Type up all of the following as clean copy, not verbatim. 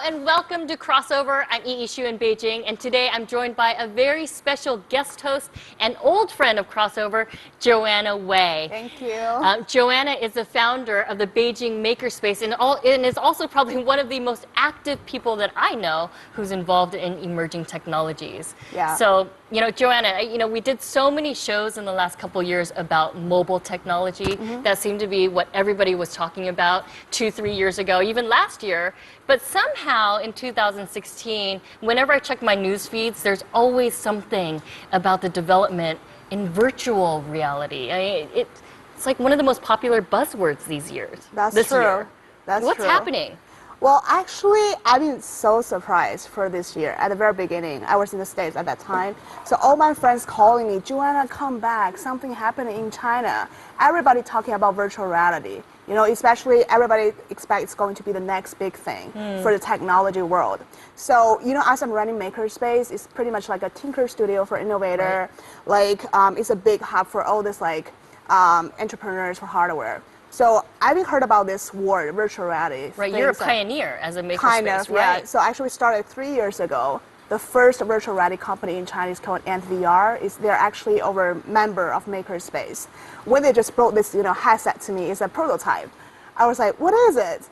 and welcome to Crossover. I'm Yi Shu in Beijing, and today I'm joined by a very special guest host and old friend of Crossover, Joanna Wei. Thank you. Joanna is the founder of the Beijing Makerspace and is also probably one of the most active people that I know who's involved in emerging technologies. Yeah. So, Joanna, we did so many shows in the last couple years about mobile technology. That seemed to be what everybody was talking about 2-3 years ago, even last year. But somehow in 2016, whenever I check my news feeds, there's always something about the development in virtual reality. It's like one of the most popular buzzwords these years. That's true. Year. That's What's true. happening? Well, actually, I've been so surprised for this year. At the very beginning, I was in the States at that time. So all my friends calling me, Joanna, come back. Something happened in China. Everybody talking about virtual reality. Especially everybody expects it's going to be the next big thing for the technology world. So, as I'm running Makerspace, it's pretty much like a tinker studio for innovator. Right. It's a big hub for all this entrepreneurs for hardware. So I haven't heard about this word, virtual reality. Right, you're a pioneer as a makerspace, kind of, right? Yeah. So actually started 3 years ago. The first virtual reality company in China is called AntVR. They're actually a member of Makerspace. When they just brought this, headset to me, it's a prototype. I was like, what is it?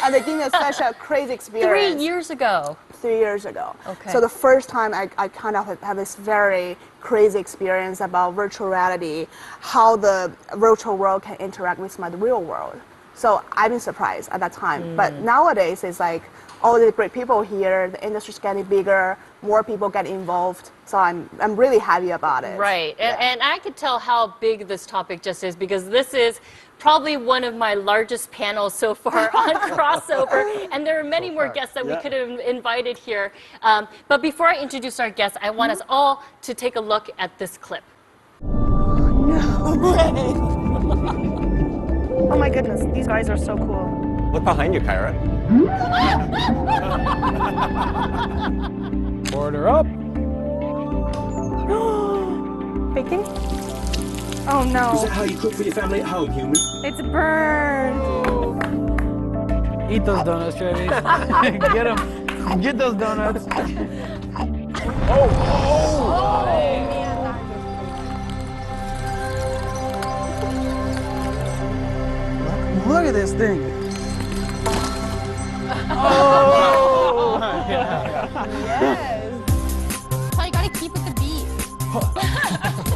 And they gave me such a crazy experience. 3 years ago. 3 years ago. Okay. So the first time I kind of had this very crazy experience about virtual reality, how the virtual world can interact with the real world. So I've been surprised at that time. But nowadays, it's like all the great people here, the industry's getting bigger, more people get involved. So I'm really happy about it. Right. Yeah. And I could tell how big this topic just is because this is probably one of my largest panels so far on Crossover, and there are many more guests that we could have invited here. But before I introduce our guests, I want us all to take a look at this clip. No way! Oh my goodness, these guys are so cool. Look behind you, Kyra. Order up. Baking? Oh no. Is that how you cook for your family at home, human? It's burned. Eat those donuts, Travis. Get them. Get those donuts. Look at this thing. Yes. So you gotta keep with the beat. That was good!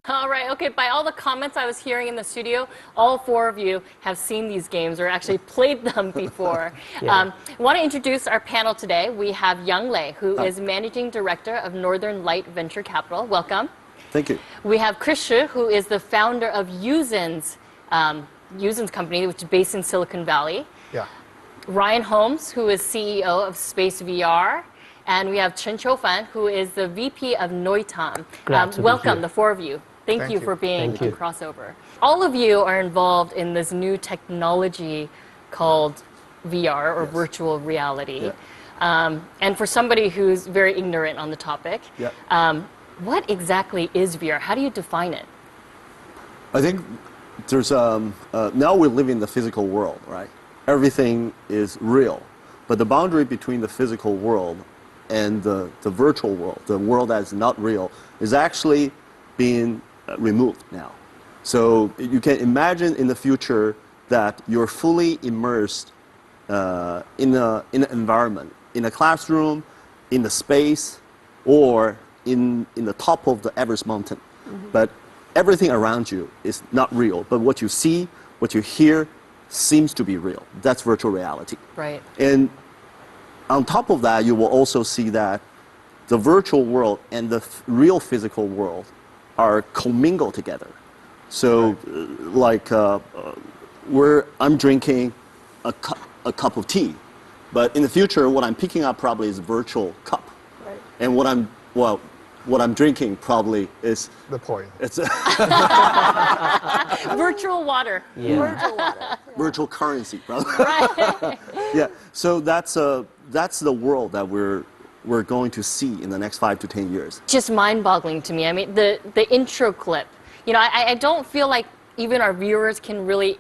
All right, okay, by all the comments I was hearing in the studio, all four of you have seen these games or actually played them before. I want to introduce our panel today. We have Yang Lei, who is Managing Director of Northern Light Venture Capital. Welcome. Thank you. We have Chris Shi, who is the founder of Yuzin's company, which is based in Silicon Valley. Yeah. Ryan Holmes, who is CEO of Space VR. And we have Chen Qiufan, who is the VP of Noitam. Welcome, the four of you. Thank you for being on Crossover. All of you are involved in this new technology called VR or virtual reality. And for somebody who's very ignorant on the topic, what exactly is VR? How do you define it? I think there's now we live in the physical world, right? Everything is real, but the boundary between the physical world and the virtual world, the world that's not real, is actually being removed now. So you can imagine in the future that you're fully immersed in an environment, in a classroom, in the space, or in the top of the Everest mountain. But everything around you is not real, but what you see, what you hear seems to be real. That's virtual reality. Right. And on top of that, you will also see that the virtual world and the real physical world are commingled together. So I'm drinking a cup of tea, but in the future, what I'm picking up probably is a virtual cup. Right. And what I'm drinking probably is The point. it's Virtual water. Virtual water. virtual currency, probably. Right. Yeah. So that's the world that we're going to see in the next 5 to 10 years. Just mind-boggling to me. I mean, the intro clip, you know, I don't feel like even our viewers can really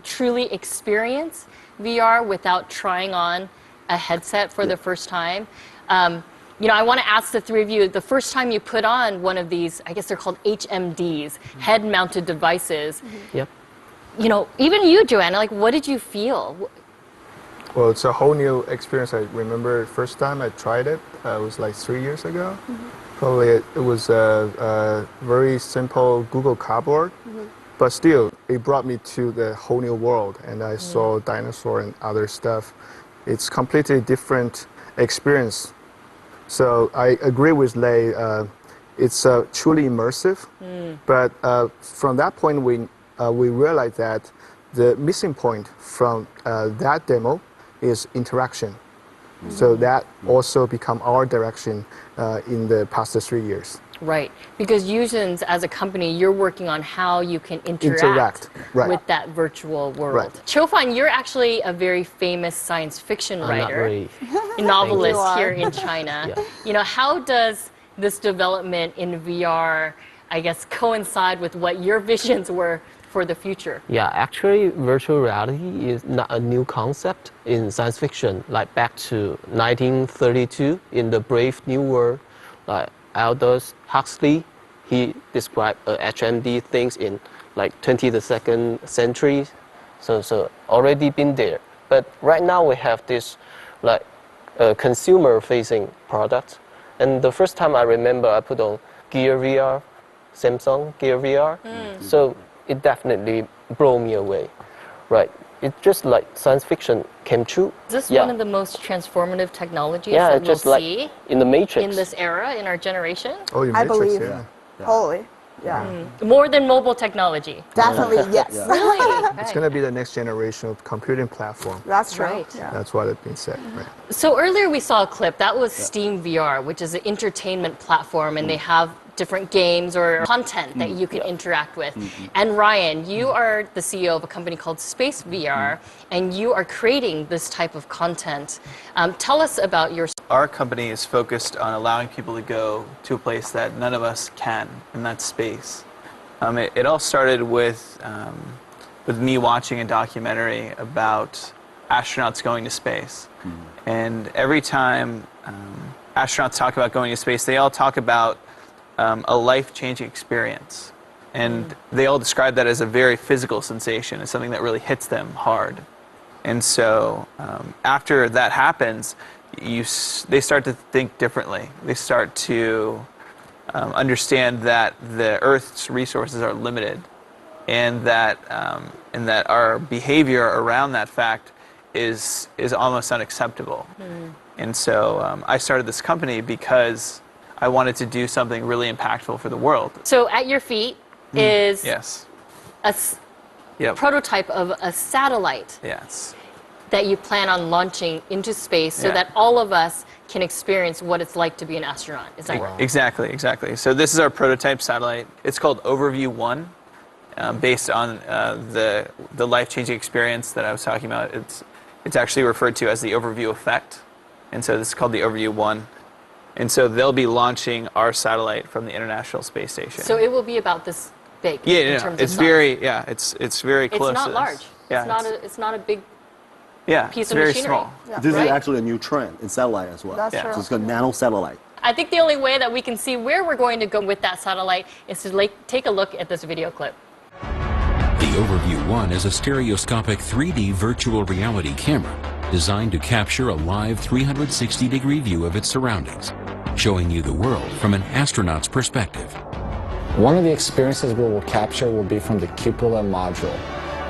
truly experience VR without trying on a headset for the first time. You know, I want to ask the three of you, the first time you put on one of these, I guess they're called HMDs, head-mounted devices. Yep. You know, even you, Joanna, like, what did you feel? Well, it's a whole new experience. I remember the first time I tried it, it was like 3 years ago. Probably it was a very simple Google Cardboard, but still, it brought me to the whole new world, and I saw dinosaur and other stuff. It's completely different experience. So I agree with Lei. It's truly immersive, but from that point, we realized that the missing point from that demo is interaction. So that also become our direction in the past 3 years. Right, because Yuuzhan's, as a company, you're working on how you can interact right. with that virtual world. Right. Chofan, you're actually a very famous science fiction Not writer, really. novelist You here are. in China. Yeah. You know, how does this development in VR, I guess, coincide with what your visions were for the future? Yeah, actually, virtual reality is not a new concept in science fiction. Like back to 1932 in The Brave New World, like Aldous Huxley, he described HMD things in like 22nd century. So already been there. But right now we have this like consumer-facing product. And the first time I remember I put on Gear VR, Samsung Gear VR. So it definitely blew me away, right? It's just like science fiction came true. Is this Yeah. one of the most transformative technologies Yeah, that it's we'll just like see in the Matrix. in this era, in our generation? Oh, you I Matrix, believe. yeah. Totally. Yeah. More than mobile technology. Definitely, yes. Really? It's going to be the next generation of computing platform. That's true. Right. Yeah. That's what has been said, right? So earlier we saw a clip, that was Steam VR, which is an entertainment platform, and they have different games or content that you can interact with. And Ryan, you are the CEO of a company called Space VR, and you are creating this type of content. Tell us about your... Our company is focused on allowing people to go to a place that none of us can, and that's space. It all started with me watching a documentary about astronauts going to space. And every time astronauts talk about going to space, they all talk about a life-changing experience. And they all describe that as a very physical sensation, as something that really hits them hard. And so after that happens, they start to think differently. They start to understand that the Earth's resources are limited, and that our behavior around that fact is almost unacceptable. And so I started this company because I wanted to do something really impactful for the world. So at your feet is Yes. a Yep. prototype of a satellite Yes. that you plan on launching into space so Yeah. that all of us can experience what it's like to be an astronaut. Is that right? Exactly. So this is our prototype satellite. It's called Overview 1, based on the life-changing experience that I was talking about. It's actually referred to as the Overview effect, and so this is called the Overview 1. And so they'll be launching our satellite from the International Space Station. So it will be about this big in yeah, terms it's of very size. it's very close. It's not to this. large. Yeah, It's not a big yeah, piece it's of very machinery. small. Yeah. This Right. is actually a new trend in satellite as well. That's Yeah. true. So it's called nano satellite. I think the only way that we can see where we're going to go with that satellite is to take a look at this video clip. The Overview 1 is a stereoscopic 3D virtual reality camera designed to capture a live 360-degree view of its surroundings, showing you the world from an astronaut's perspective. One of the experiences we will capture will be from the cupola module.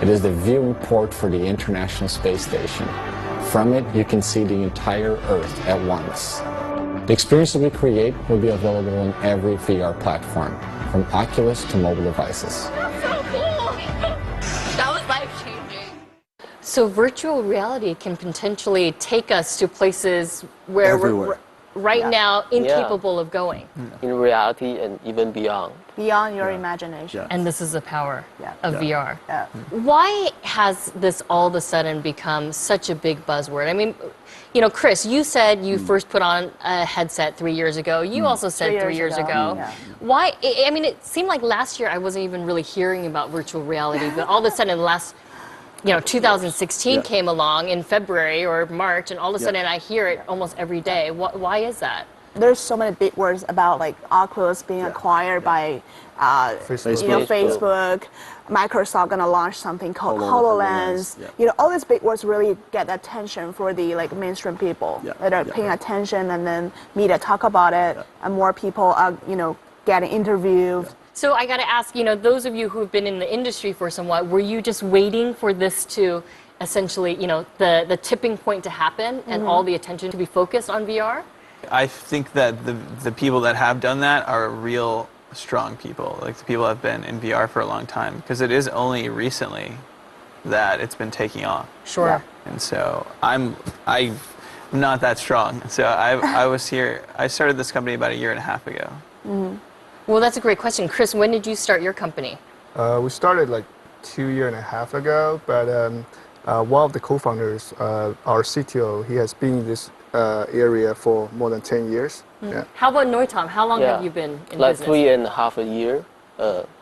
It is the viewing port for the International Space Station. From it, you can see the entire Earth at once. The experiences we create will be available on every VR platform, from Oculus to mobile devices. That was life-changing. So virtual reality can potentially take us to places where Everywhere. right now incapable of going. In reality and even beyond. Beyond your imagination. And this is the power of VR. Yeah. Why has this all of a sudden become such a big buzzword? I mean, you know, Chris, you said you first put on a headset 3 years ago. You also said 3 years ago. Why? I mean, it seemed like last year I wasn't even really hearing about virtual reality, but all of a sudden, last, 2016 came along in February or March, and all of a sudden I hear it almost every day. Why is that? There's so many big words about like Oculus being acquired by Facebook. Microsoft gonna launch something called HoloLens. All these big words really get attention for the like mainstream people that are paying attention, and then media talk about it, and more people are getting interviewed. So I got to ask, those of you who've been in the industry for somewhat, were you just waiting for this to essentially, the tipping point to happen and all the attention to be focused on VR? I think that the people that have done that are real strong people, like the people that have been in VR for a long time, because it is only recently that it's been taking off. Sure. And so I'm not that strong. So I started this company about 1.5 years ago. Well, that's a great question. Chris, when did you start your company? We started like 2.5 years ago, but one of the co-founders, our CTO, he has been in this area for more than 10 years. How about Noitam? How long have you been in like business? 3.5 years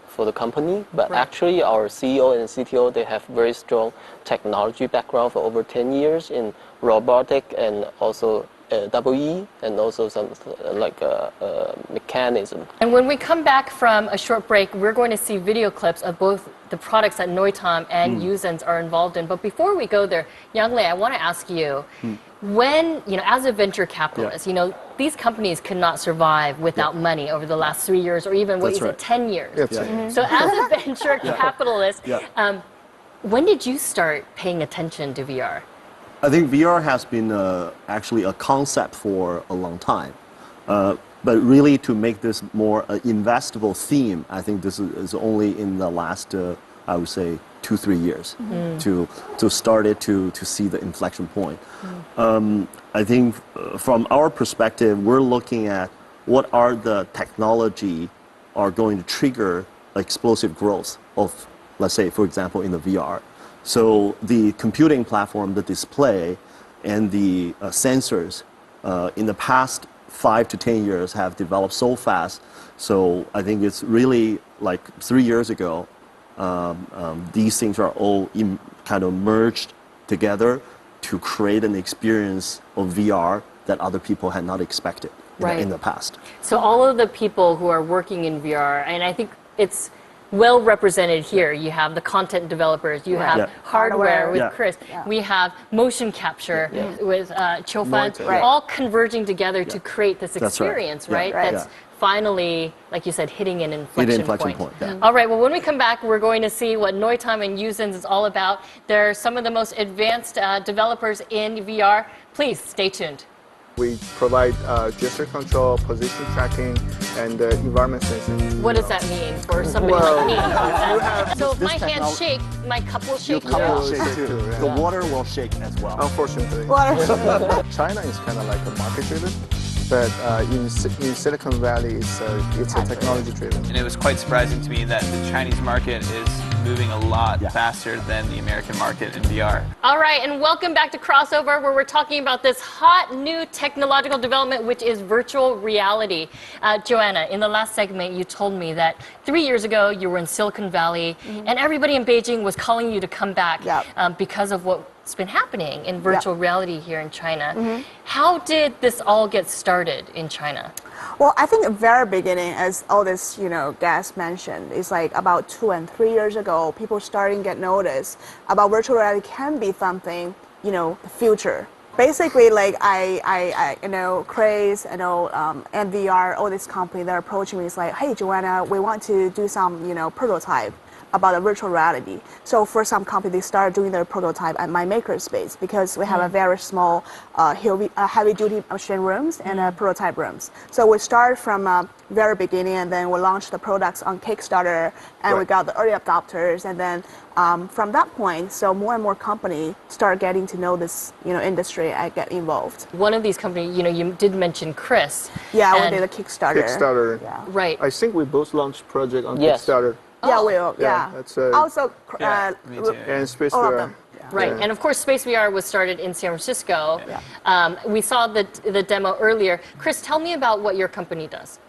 for the company, but actually our CEO and CTO, they have very strong technology background for over 10 years in robotic and also WE and also some like mechanism. And when we come back from a short break, we're going to see video clips of both the products that Noitam and Uzens are involved in. But before we go there, Yang Lei, I want to ask you, when, as a venture capitalist, these companies could not survive without money over the last 3 years or even, 10 years. So as a venture capitalist, when did you start paying attention to VR? I think VR has been actually a concept for a long time. But really to make this more investable theme, I think this is only in the last, I would say, 2-3 years to start it to see the inflection point. I think from our perspective, we're looking at what are the technology are going to trigger explosive growth of, let's say, for example, in the VR. So the computing platform, the display, and the sensors in the past 5 to 10 years have developed so fast. So I think it's really like 3 years ago, these things are all kind of merged together to create an experience of VR that other people had not expected in the past. So all of the people who are working in VR, and I think it's well represented here. You have the content developers, you have hardware with Chris, we have motion capture with Qiu Fan, all converging together to create this experience, That's finally, like you said, hitting an inflection point. All right, well, when we come back, we're going to see what Noitam and Uzens is all about. They're some of the most advanced developers in VR. Please stay tuned. We provide gesture control, position tracking, and environment sensing. What does that mean for somebody like me? So if my hands shake, my cup will shake. Your cup will shake too. The water will shake as well. Unfortunately. China is kind of like a market-driven, but in Silicon Valley, it's a technology-driven. And it was quite surprising to me that the Chinese market is moving a lot faster than the American market in VR. All right, and welcome back to Crossover, where we're talking about this hot new technological development, which is virtual reality. Joanna, in the last segment, you told me that 3 years ago, you were in Silicon Valley, and everybody in Beijing was calling you to come back because of what's been happening in virtual reality here in China. How did this all get started in China? Well, I think the very beginning, as all this, guys mentioned, is like about 2 and 3 years ago, people starting to get notice about virtual reality can be something, the future. Basically, like I Craze, and VR, all this company, they're approaching me. It's like, hey, Joanna, we want to do some, prototype about the virtual reality. So for some company, they started doing their prototype at my makerspace because we have a very small heavy-duty machine rooms and prototype rooms. So we start from very beginning, and then we launched the products on Kickstarter, and we got the early adopters, and then from that point, so more and more companies start getting to know this, industry and get involved. One of these companies, you did mention Chris. Yeah, we did a Kickstarter. Kickstarter. Yeah. Right. I think we both launched project on Yes. Kickstarter. Yeah, we will. Yeah. That's Also, me too. and Space all of VR. them. Right, and of course, Space VR was started in San Francisco. We saw the demo earlier. Chris, tell me about what your company does.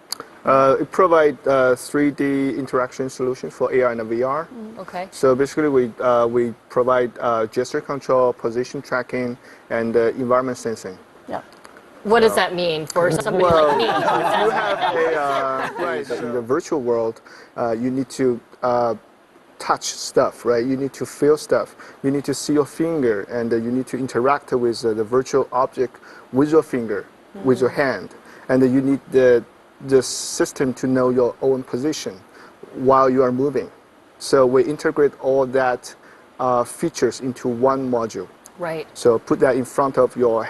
It provides 3D interaction solution for AR and VR. Okay. So basically, we provide gesture control, position tracking, and environment sensing. Yeah. What does that mean for somebody like me? You have in the virtual world, you need to touch stuff, right? You need to feel stuff. You need to see your finger, and you need to interact with the virtual object with your finger, with your hand, and you need the system to know your own position while you are moving. So we integrate all that features into one module. Right. So put that in front of your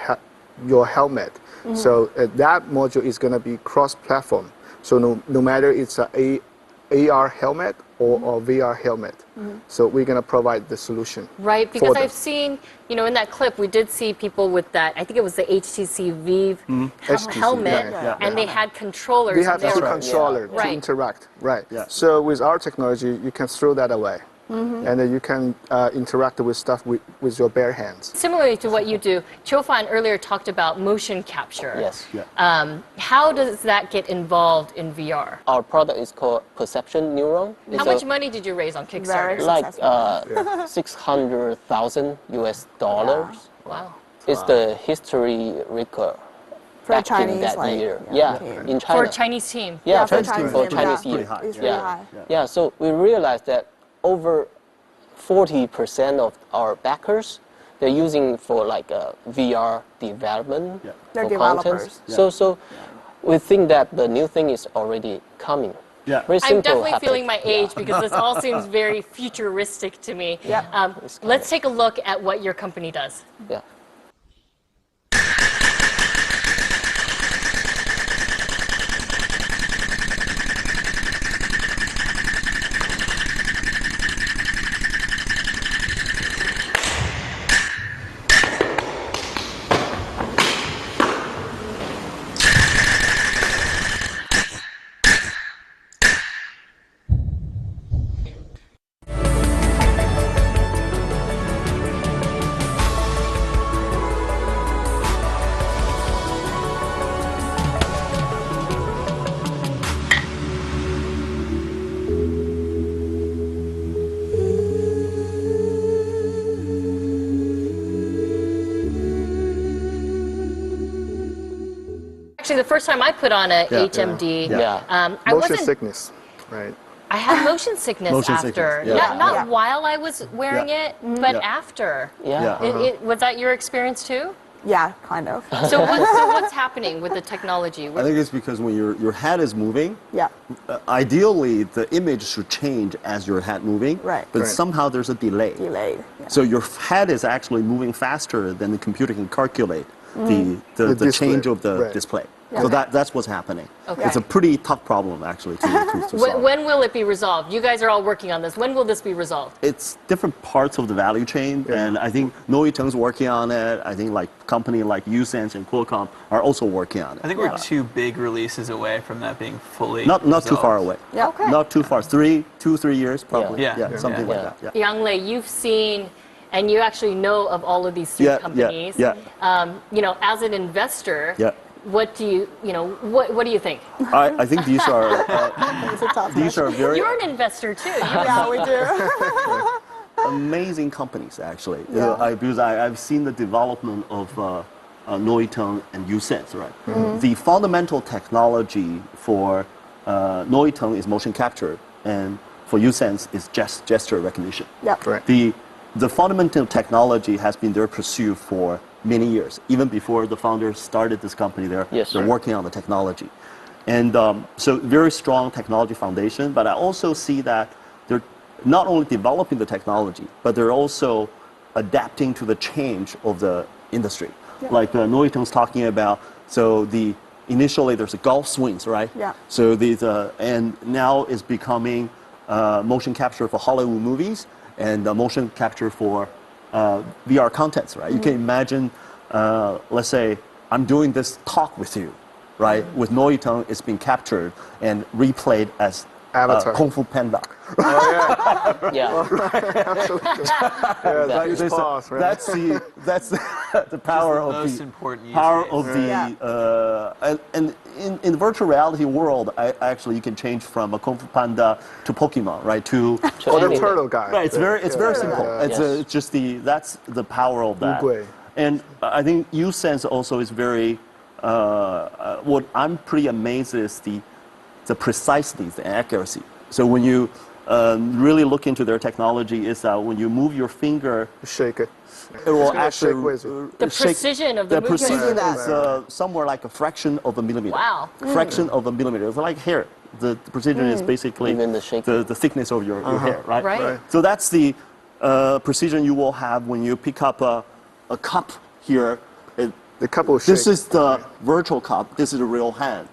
helmet. So that module is going to be cross-platform. So no matter it's a AR helmet or a VR helmet. So we're going to provide the solution. Right, because I've seen, in that clip, we did see people with that, I think it was the HTC Vive helmet, and they had controllers. They have two controllers to Right. interact. Right. So with our technology, you can throw that away. And then you can interact with stuff with your bare hands. Similarly to what you do, Cho-Fan earlier talked about motion capture. Yes. How does that get involved in VR? Our product is called Perception Neuron. How much money did you raise on Kickstarter? Like $600,000 US. Wow. It's the history record. For a back in Chinese, that like, year. team. In China. For a Chinese team? Yeah, for for Chinese Chinese team, year. yeah. It's really high. Yeah, so we realized that over 40% of our backers, they're using for like VR development. They're for developers. Content. So we think that the new thing is already coming. Very simple, I'm definitely haptic. feeling my age because this all seems very futuristic to me. Let's take a look at what your company does. Yeah. Actually, the first time I put on a HMD, I Motion wasn't. sickness, right? I had motion sickness Motion after. sickness, Not while I was wearing it, but after. Was that your experience too? Yeah, kind of. So what's happening with the technology? I think it's because when your head is moving, Yeah. Ideally the image should change as your head moving, Right. but somehow there's a delay. Delayed. Yeah. So your head is actually moving faster than the computer can calculate the display. change of the Right. display. Yeah. So that's what's happening. Okay. It's a pretty tough problem actually to solve. When will it be resolved? You guys are all working on this. When will this be resolved? It's different parts of the value chain, and I think Noiteng's working on it. I think like company like Usense and Qualcomm are also working on it. I think we're 2 big releases away from that being fully Not too resolved. far away. Yeah. Okay. Not too far. 3 years probably. Yeah. Something like that. Yeah. Yang Lei, you've seen and you actually know of all of these three companies. As an investor, what do what do you think? I think these are very You're an investor too. Yeah, we do. amazing companies actually. Because I've seen the development of Noiteng and Usense, right? The fundamental technology for Noiteng is motion capture, and for Usense is gesture recognition. The fundamental technology has been their pursuit for many years. Even before the founders started this company, they're working on the technology. And so very strong technology foundation, but I also see that they're not only developing the technology, but they're also adapting to the change of the industry. Like Noiteng's talking about, so the initially there's a golf swings, right? Yeah. So these, and now it's becoming motion capture for Hollywood movies and motion capture for VR contents, right? You can imagine, let's say, I'm doing this talk with you, right? With Noitong, it's been captured and replayed as Avatar. Kung Fu Panda. Oh, Yeah. Absolutely. Yeah, that is pause, right? That's the power the of most the important use power case. of the and in the virtual reality world, actually you can change from a Kung Fu Panda to Pokemon, right? To Or the turtle guy. right. It's very simple. It's Yes. it's just that's the power of that. Wu-Gui. And I think U-Sense also is very. What I'm pretty amazed is the preciseness, the accuracy. So when you really look into their technology, is that when you move your finger, Shake it. it will gonna actually shake with it. The shake- precision of the movement. precision Right. is somewhere like a fraction of a millimeter. Wow. Fraction of a millimeter. It's like hair. The precision is basically Even the shape. the thickness of your hair, right? Right. So that's the precision you will have when you pick up a cup here. The cup will shake. This is the virtual cup. This is the real hand.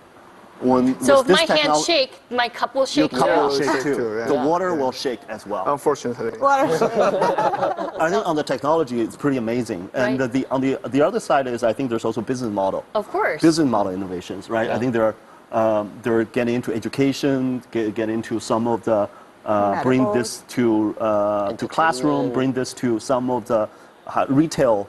So with if this my hand technol- shake, my cup will your shake cup too. will Yeah. shake too. Too, yeah. The Yeah. water will shake as well. Unfortunately. I think on the technology, it's pretty amazing. And Right. on the other side is, I think there's also business model. Of course. Business model innovations, right? I think they're getting into education, get into some of the bring this to classroom, bring this to some of the retail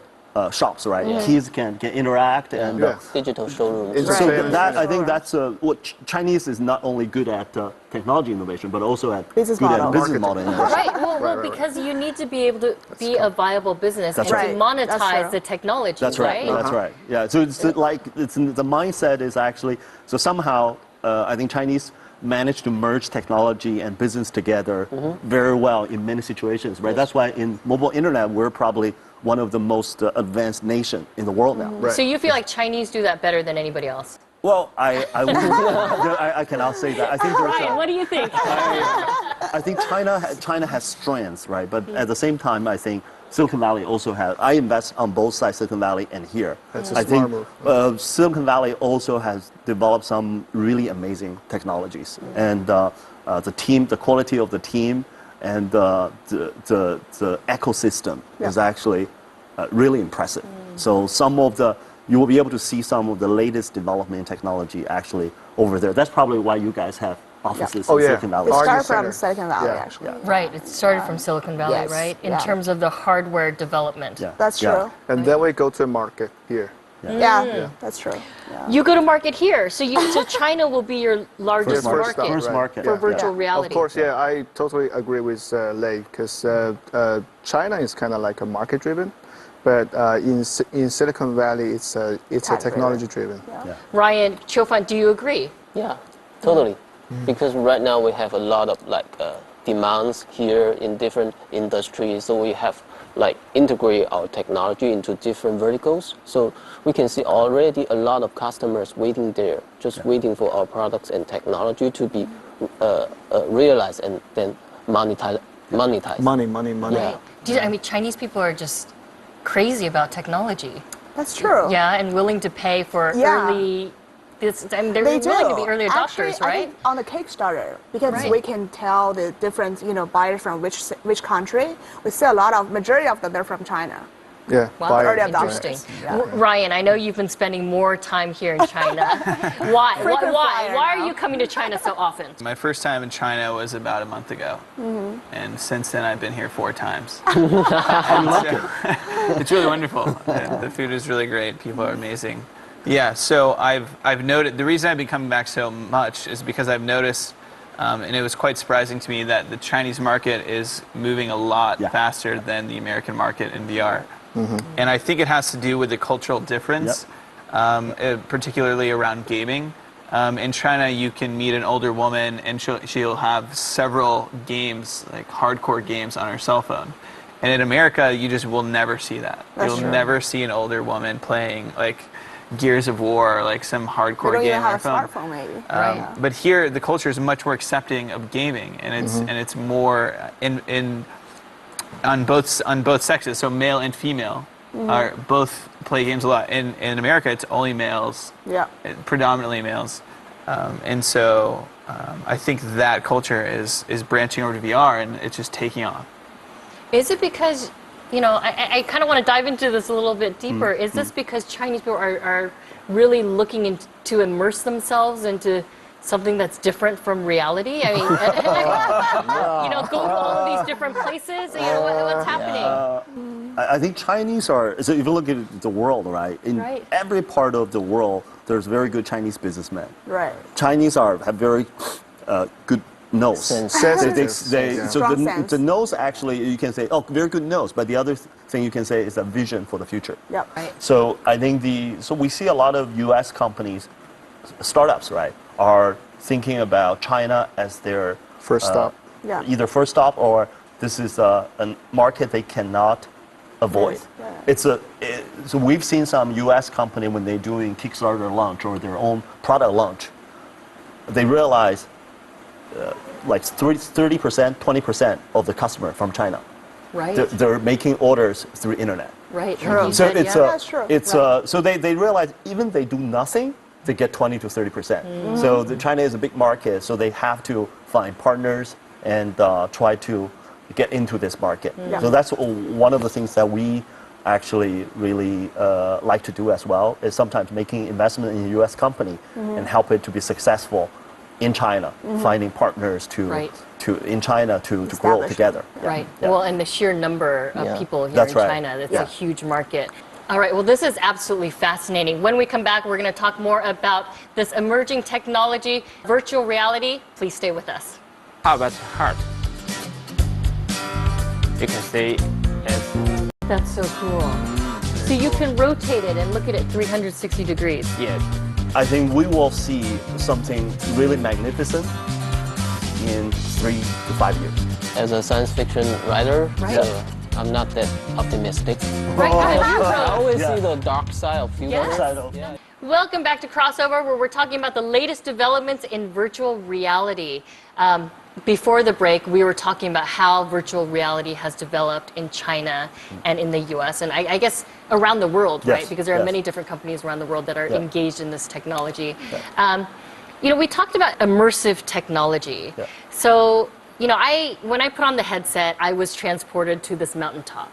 shops, right? Kids can interact and. Yeah. Digital showrooms. It's So Right. that I think that's what Chinese is not only good at technology innovation, but also at Business good model. at business model innovation. Right. Well, because you need to be able to be a viable business That's and right. to Right. That's monetize true. the technology. That's right. That's right. Yeah. So it's like the mindset is actually so somehow I think Chinese managed to merge technology and business together very well in many situations. Right. That's why in mobile internet we're probably one of the most advanced nation in the world now. Right. So you feel like Chinese do that better than anybody else? Well, I cannot say that. I think there's Ryan, what do you think? I think China has strengths, right? But at the same time, I think Silicon Valley also has. I invest on both sides, Silicon Valley and here. That's a I smart think move. Silicon Valley also has developed some really amazing technologies, and the team, the quality of the team, and the ecosystem is actually really impressive. So you will be able to see some of the latest development in technology actually over there. That's probably why you guys have offices Oh, in yeah. Silicon Valley. It R&D started center. from Silicon Valley, Yeah. actually. Right. It started from Silicon Valley, Yes. right? In Yeah. terms of the hardware development. Yeah. That's Yeah. true. And then we go to market here. Yeah, that's true. Yeah. You go to market here, so China will be your largest First market stop, First right. market. for Yeah. virtual reality. Of course, yeah, I totally agree with Lei, because China is kind of like a market-driven, but in Silicon Valley, it's a technology-driven. Yeah. Ryan, Qiufan, do you agree? Yeah, totally. Because right now we have a lot of demands here in different industries, so we have integrate our technology into different verticals. So we can see already a lot of customers waiting there, just waiting for our products and technology to be realized and then monetized. Money. Yeah. I mean, Chinese people are just crazy about technology. That's true. Yeah, and willing to pay for Yeah. early. They're They willing to do. be early adopters, Actually, I right? think on the Kickstarter, because Right. we can tell the different, buyers from which country. We see majority of them, they're from China. Yeah, Wow, buyers. early interesting. adopters. Yeah. Ryan, I know you've been spending more time here in China. Why? Frequent flyer Why are now. you coming to China so often? My first time in China was about a month ago, and since then I've been here 4 times. It's really wonderful. The food is really great. People are amazing. Yeah, so I've noted the reason I've been coming back so much is because I've noticed, and it was quite surprising to me that the Chinese market is moving a lot faster than the American market in VR, and I think it has to do with the cultural difference, particularly around gaming. In China, you can meet an older woman, and she'll have several games, like hardcore games, on her cell phone. And in America, you just will never see that. You'll never see an older woman playing like Gears of War, or like some hardcore They don't Oh, even even Um, have Um, a smartphone, maybe. Right. But here, the culture is much more accepting of gaming, and it's more on both sexes. So male and female are both play games a lot. In America, it's only males. Yeah. Predominantly males. And so I think that culture is branching over to VR, and it's just taking off. Is it because, I kind of want to dive into this a little bit deeper. Is this because Chinese people are really looking to immerse themselves into something that's different from reality? I mean, go to all of these different places. What's happening? I think Chinese are, so if you look at the world, right? In every part of the world, there's very good Chinese businessmen. Right. Chinese have very good nose. So the nose actually, you can say, oh, very good nose. But the other thing you can say is a vision for the future. Yep. Right. So I think so we see a lot of U.S. companies, startups, right, are thinking about China as their first stop. Either first stop or this is a market they cannot avoid. Yes. So we've seen some U.S. company when they're doing Kickstarter launch or their own product launch, they realize like 30%, 20% of the customer from China. Right. They're making orders through internet. Right. So that's true. So they realize even they do nothing, they get 20 to 30%. So China is a big market, so they have to find partners and try to get into this market. So that's one of the things that we actually really like to do as well, is sometimes making investment in a U.S. company and help it to be successful in China, finding partners in China to grow together. Right. Well, and the sheer number of people here in China, it's a huge market. All right, well, this is absolutely fascinating. When we come back, we're going to talk more about this emerging technology, virtual reality. Please stay with us. How about heart? You can see it. That's so cool. So you can rotate it and look at it 360 degrees. Yes. I think we will see something really magnificent in 3 to 5 years. As a science fiction writer, so I'm not that optimistic. Right, I always see the dark side of future. Yes. Welcome back to Crossover, where we're talking about the latest developments in virtual reality. Before the break, we were talking about how virtual reality has developed in China and in the US, and I guess around the world, right? Because there are many different companies around the world that are engaged in this technology. We talked about immersive technology. So, when I put on the headset, I was transported to this mountaintop.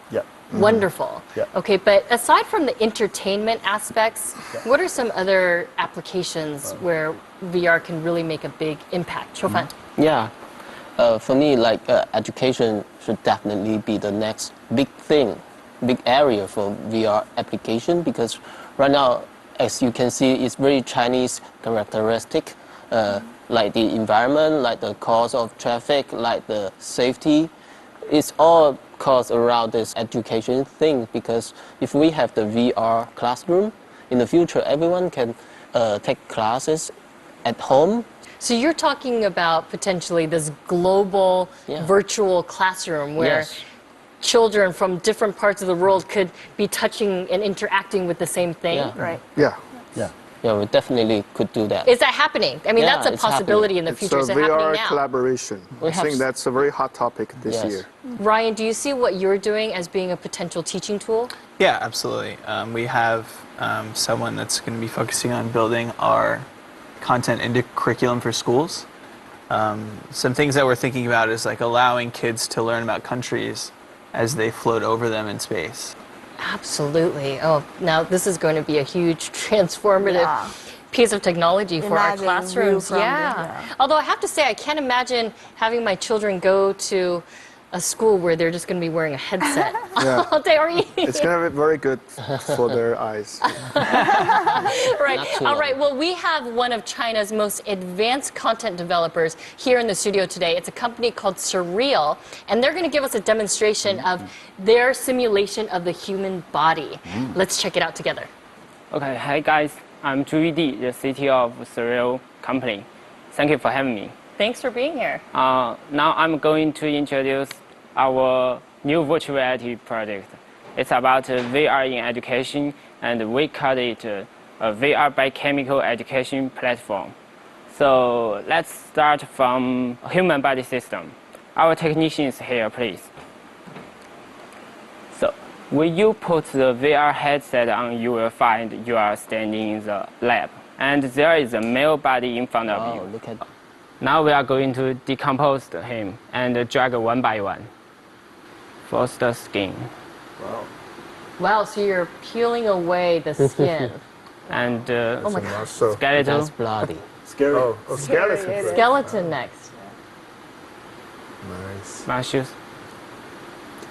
Wonderful. Okay, but aside from the entertainment aspects, what are some other applications where VR can really make a big impact? Chofan? Yeah. For me, education should definitely be the next big area for VR application, because right now, as you can see, it's very Chinese characteristic, like the environment, like the cause of traffic, like the safety. It's all caused around this education thing, because if we have the VR classroom, in the future, everyone can take classes at home. So you're talking about potentially this global virtual classroom where children from different parts of the world could be touching and interacting with the same thing, right? Yeah, we definitely could do that. Is that happening? I mean, that's a possibility in the future. It's a VR collaboration. I think that's a very hot topic this year. Ryan, do you see what you're doing as being a potential teaching tool? Yeah, absolutely. We have someone that's going to be focusing on building our content into curriculum for schools. Some things that we're thinking about is like allowing kids to learn about countries as they float over them in space. Absolutely. Oh, now this is going to be a huge transformative piece of technology for our classrooms. Although I have to say, I can't imagine having my children go to a school where they're just going to be wearing a headset all day or evening. It's going to be very good for their eyes. Right. All right. Well, we have one of China's most advanced content developers here in the studio today. It's a company called Surreal, and they're going to give us a demonstration of their simulation of the human body. Let's check it out together. Okay. Hi, guys. I'm Zhu Yidi, the CTO of Surreal company. Thank you for having me. Thanks for being here. Now I'm going to introduce our new virtual reality project. It's about VR in education, and we call it a VR biochemical education platform. So let's start from human body system. Our technicians here, please. So When you put the VR headset on, you will find you are standing in the lab. And there is a male body in front of you. Look at. Now we are going to decompose him and drag one by one. First the skin. Wow. Wow, so you're peeling away the skin. And Oh my God. skeleton. That's bloody. Scary. Oh, skeleton. Skeleton next. Nice. Muscles.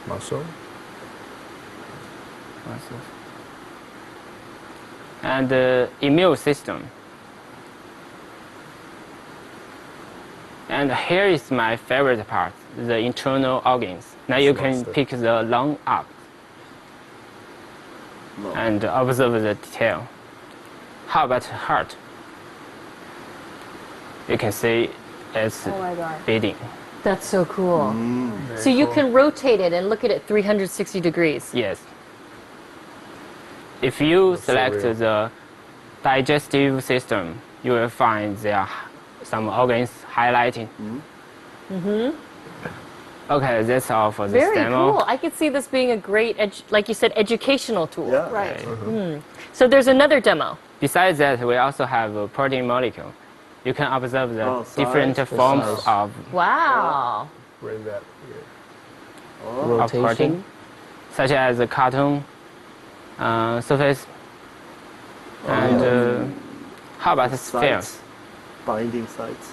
Muscle. Muscles. And immune system. And here is my favorite part, the internal organs. Now you can pick the lung up and observe the detail. How about heart? You can see it's Oh my God. beating. That's so cool. So you can rotate it and look at it 360 degrees. Yes. If you That's so select real. the digestive system, you will find there are some organs highlighting. Okay, that's all for this Very demo. cool. I could see this being a great, like you said, educational tool. Yeah. Right. So there's another demo. Besides that, we also have a protein molecule. You can observe the Oh, size, different the forms size. of Wow. Right that. Yeah. protein, Rotation. such as the cartoon surface. And how about the spheres? Sites. Binding sites.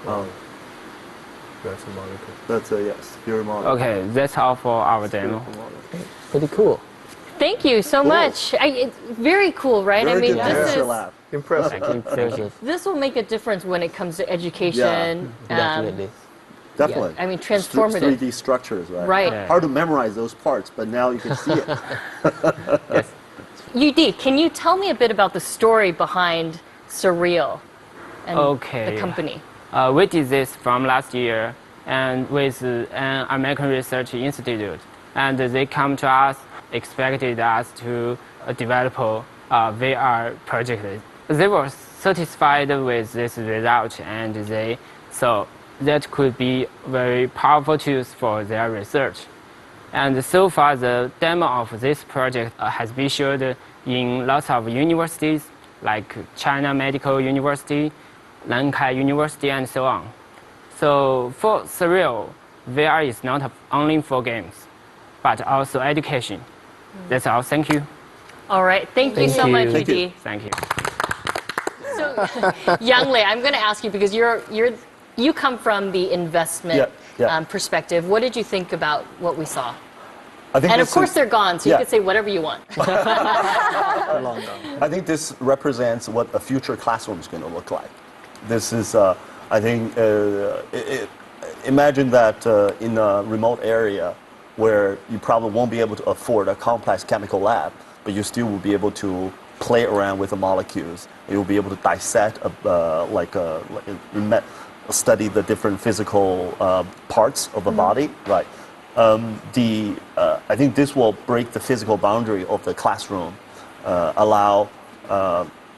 Oh, That's a molecule. that's a yes. Pure model. Okay, that's all for our demo. Pretty cool. Thank you so much. It's very cool, right? Very I mean, good this answer, is lab. Impressive. There's a this will make a difference when it comes to education. definitely. Definitely. I mean, transformative. 3D structures, right? Right. Yeah. Hard to memorize those parts, but now you can see it. Yes. UD, can you tell me a bit about the story behind Surreal and Okay. the company? We did this from last year and with an American Research Institute. And they come to us, expected us to develop a VR project. They were satisfied with this result and they thought that could be very powerful tools for their research. And so far, the demo of this project has been showed in lots of universities, like China Medical University, Nankai University, and so on. So for Surreal, VR is not only for games, but also education. That's all. Thank you. All right. Thank you so much, Thank UD. you. Thank you. So, Yang Lei, I'm going to ask you because you come from the investment perspective. What did you think about what we saw? I think And of this course is- they're gone, so you yeah. can say whatever you want. I think this represents what a future classroom is going to look like. This is, I think, imagine that in a remote area where you probably won't be able to afford a complex chemical lab, but you still will be able to play around with the molecules. You'll be able to dissect, study the different physical parts of the body, right? I think this will break the physical boundary of the classroom, allow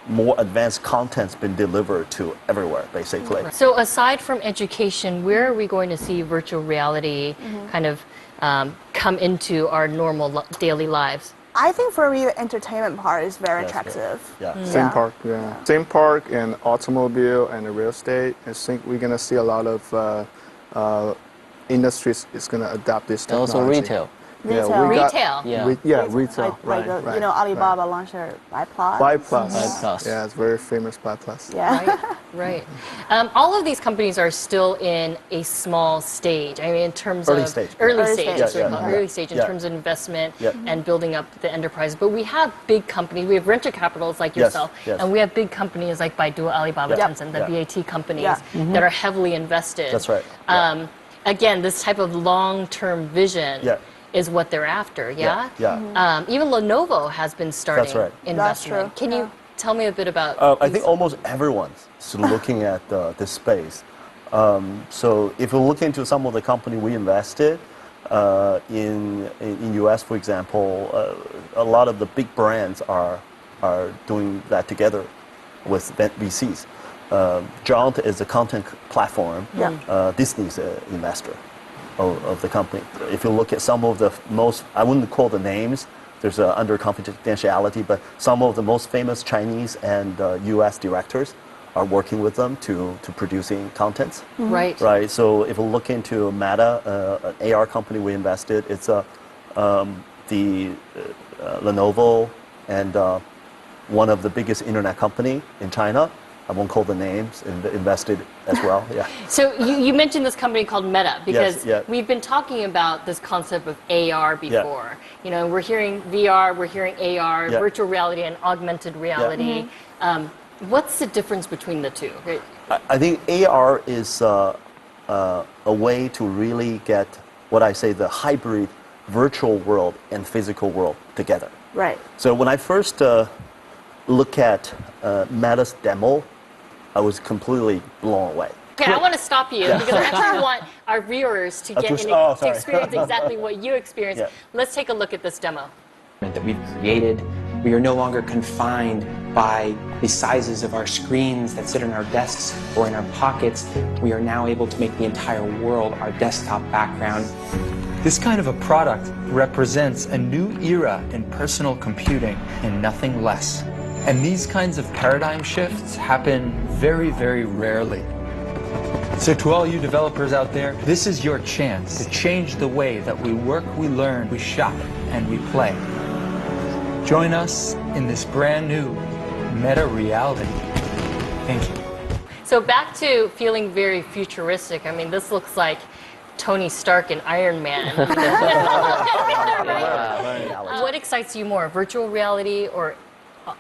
more advanced contents being delivered to everywhere, basically. So aside from education, where are we going to see virtual reality kind of come into our normal daily lives? I think for me, the entertainment part is very attractive. Yeah. Theme park, yeah. Theme park and automobile and real estate. I think we're gonna see a lot of industries is gonna adopt this And technology. also retail. Retail. we got- Retail. Yeah. Retail. Like right. you know, Alibaba launched their Buy Plus. Buy Plus. Buy Plus. Yeah, it's very famous Buy Plus. Yeah. Right. All of these companies are still in a small stage. I mean, in terms Early of stage. early Early stage, stage. that's what Yeah, we call it, yeah, early stage in yeah. terms of investment Yeah. and building up the enterprise. But we have big companies. We have venture capitals like Yes, yourself, yes. and we have big companies like Baidu, Alibaba, Yeah. Tencent, the Yeah. BAT companies Yeah. that are heavily invested. That's right. Yeah. Again, this type of long-term vision Yeah. is what they're after. Yeah. Yeah. Even Lenovo has been starting right. That's investment. true. Can you tell me a bit about? I think almost everyone's looking at this space. So if you look into some of the company we invested in US, for example, a lot of the big brands are doing that together with VCs. Jaunt is a content platform. Yeah. Disney's an investor. of the company. If you look at some of the most, I wouldn't call the names, there's under confidentiality, but some of the most famous Chinese and US directors are working with them to producing contents. Right. Right. So if you look into Meta, an AR company we invested, it's the Lenovo and one of the biggest internet company in China. I won't call the names, invested as well. Yeah. So you mentioned this company called Meta because yeah. we've been talking about this concept of AR before. You know, we're hearing VR, we're hearing AR, virtual reality and augmented reality. What's the difference between the two? I think AR is a way to really get what I say the hybrid virtual world and physical world together. Right. So when I first look at Meta's demo, I was completely blown away. Okay, I want to stop you because I actually want our viewers to get to experience exactly what you experienced. Let's take a look at this demo. That we've created. We are no longer confined by the sizes of our screens that sit on our desks or in our pockets. We are now able to make the entire world our desktop background. This kind of a product represents a new era in personal computing and nothing less. And these kinds of paradigm shifts happen very, very rarely. So to all you developers out there, this is your chance to change the way that we work, we learn, we shop, and we play. Join us in this brand new meta reality. Thank you. So back to feeling very futuristic. I mean, this looks like Tony Stark and Iron Man. What excites you more, virtual reality or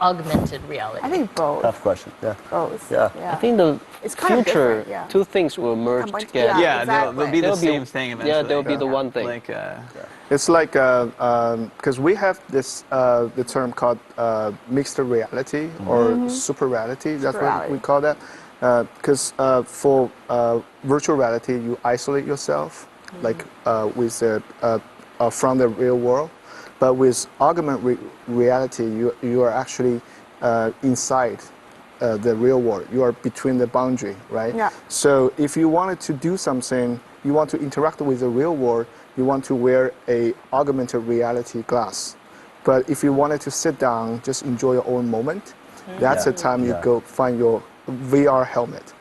augmented reality? I think both. Tough question. Yeah. Both. Yeah. I think the It's kind of future, different, yeah. two things will merge together. Yeah, exactly. they'll be the same thing eventually. Yeah, they'll be the one thing. Like, It's like because we have this the term called mixed reality or super reality. That's what we call that. Because for virtual reality, you isolate yourself, like with from the real world. But with augmented reality, you are actually inside the real world. You are between the boundary, right? Yeah. So if you wanted to do something, you want to interact with the real world, you want to wear a augmented reality glass. But if you wanted to sit down, just enjoy your own moment, that's the time you go find your VR helmet,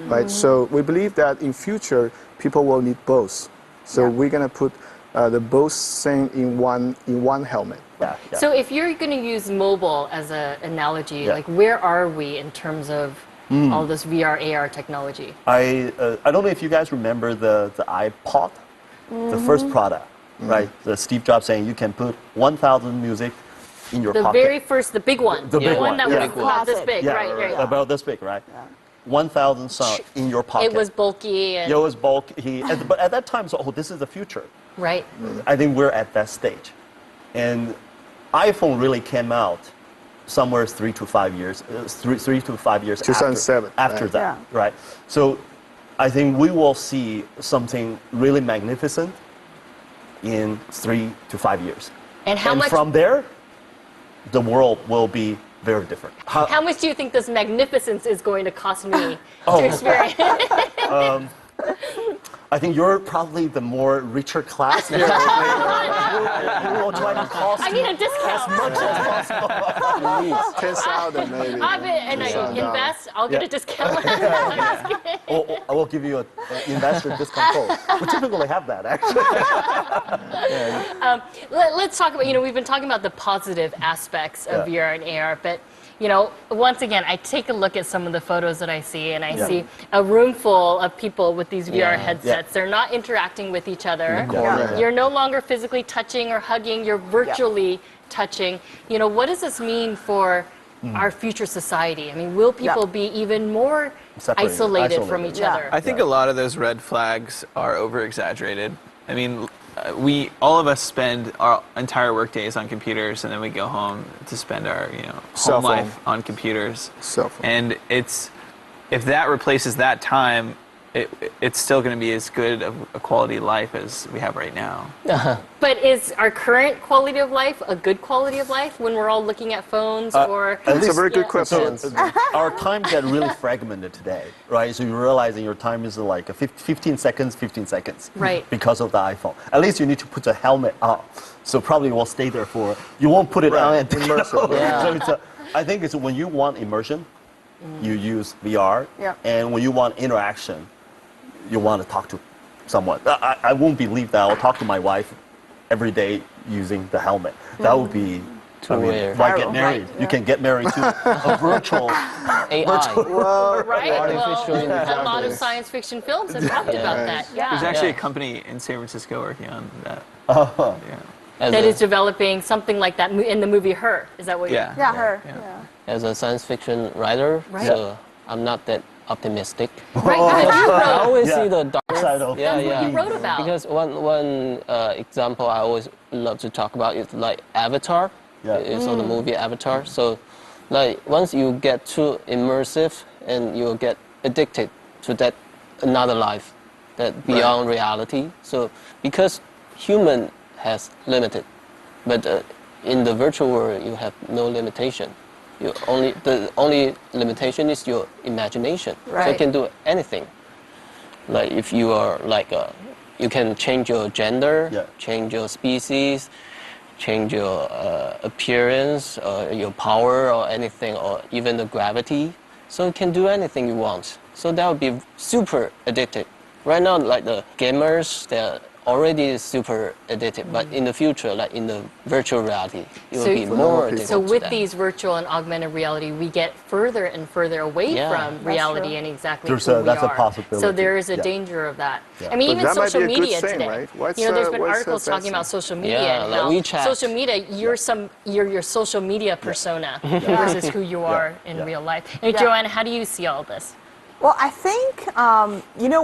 right? So we believe that in future, people will need both. So we're gonna put the both thing in one helmet. So if you're going to use mobile as an analogy, like where are we in terms of all this VR, AR technology? I don't know if you guys remember the iPod, the first product, right? The Steve Jobs saying you can put 1,000 music in your pocket. The very first, the big one. The big one that was about this big, right? About this big, right? 1,000 songs in your pocket. It was bulky. And it was bulky. But at that time, so this is the future. Right. I think we're at that stage. And iPhone really came out somewhere 3 to 5 years, 3 to 5 years 2007, after that, right? So I think we will see something really magnificent in 3 to 5 years. And how much from there, the world will be very different. How much do you think this magnificence is going to cost me to experience? I think you're probably the more richer class. We will try to cost I need a discount. as much as possible. 10,000 maybe. And I invest, I'll get a discount. I will give you an investor discount code. We typically have that, actually. Let's talk about, we've been talking about the positive aspects of VR and AR, but once again, I take a look at some of the photos that I see, and I see a room full of people with these VR headsets. They're not interacting with each other. You're no longer physically touching or hugging. You're virtually touching. What does this mean for our future society? I mean, will people be even more isolated from each other? I think a lot of those red flags are over-exaggerated. I mean, all of us spend our entire work days on computers, and then we go home to spend our home life on computers. And if that replaces that time, it's still going to be as good of a quality life as we have right now. But is our current quality of life a good quality of life when we're all looking at phones or? That's a very good question. So, our time get really fragmented today, right? So you're realizing your time is like 15 seconds, right? Because of the iPhone. At least you need to put the helmet on, so probably will stay there for. You won't put it on and immersive. So I think it's when you want immersion, you use VR, and when you want interaction, you want to talk to someone. I won't believe that I'll talk to my wife every day using the helmet. That would be too rare. Why get married? You can get married to a virtual AI. Right. Well, a lot of science fiction films have talked about that. Yeah. There's actually a company in San Francisco working on that. That is developing something like that in the movie Her. Is that what you're? Yeah, Her. As a science fiction writer, so I'm not that optimistic. Right. I always see the dark side of That's what you wrote about. Because one example I always love to talk about is like Avatar. It's on the movie Avatar. So like once you get too immersive and you get addicted to that another life, that beyond reality. So because human has limited, but in the virtual world you have no limitation. The only limitation is your imagination. So you can do anything. Like if you are like you can change your gender, change your species, change your appearance, your power or anything, or even the gravity. So you can do anything you want. So that would be super addicted. Right now, like the gamers, they're already super addicted, but in the future, like in the virtual reality, it will be more addictive. So with these virtual and augmented reality, we get further and further away from reality and exactly who we that's are. a possibility. So there is a danger of that. I mean, even social media today. Right? There's been articles talking about social media and how WeChat. social media, you're your social media persona versus who you are in real life. And Joanne, how do you see all this? Well, I think,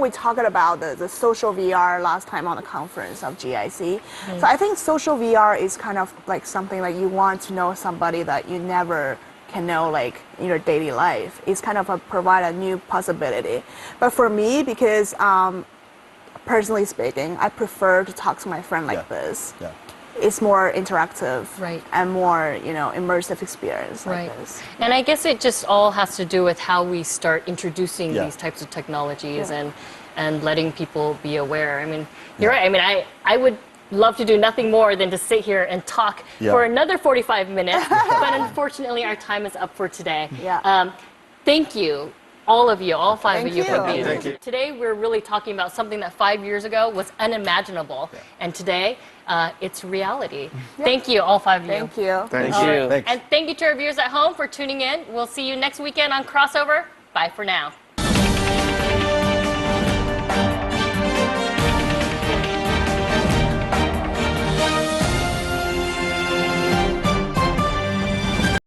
we talked about the social VR last time on the conference of GIC. So I think social VR is kind of like something like you want to know somebody that you never can know like in your daily life. It's kind of provide a new possibility. But for me, because personally speaking, I prefer to talk to my friend like this. It's more interactive and more, immersive experience like this. And I guess it just all has to do with how we start introducing these types of technologies and letting people be aware. I mean, you're right. I mean, I would love to do nothing more than to sit here and talk for another 45 minutes, but unfortunately our time is up for today. Thank you. All of you, all five of you for being here. Today we're really talking about something that 5 years ago was unimaginable, and today it's reality. Thank you, all five of you. Thank you. Thank you. And thank you to our viewers at home for tuning in. We'll see you next weekend on Crossover. Bye for now.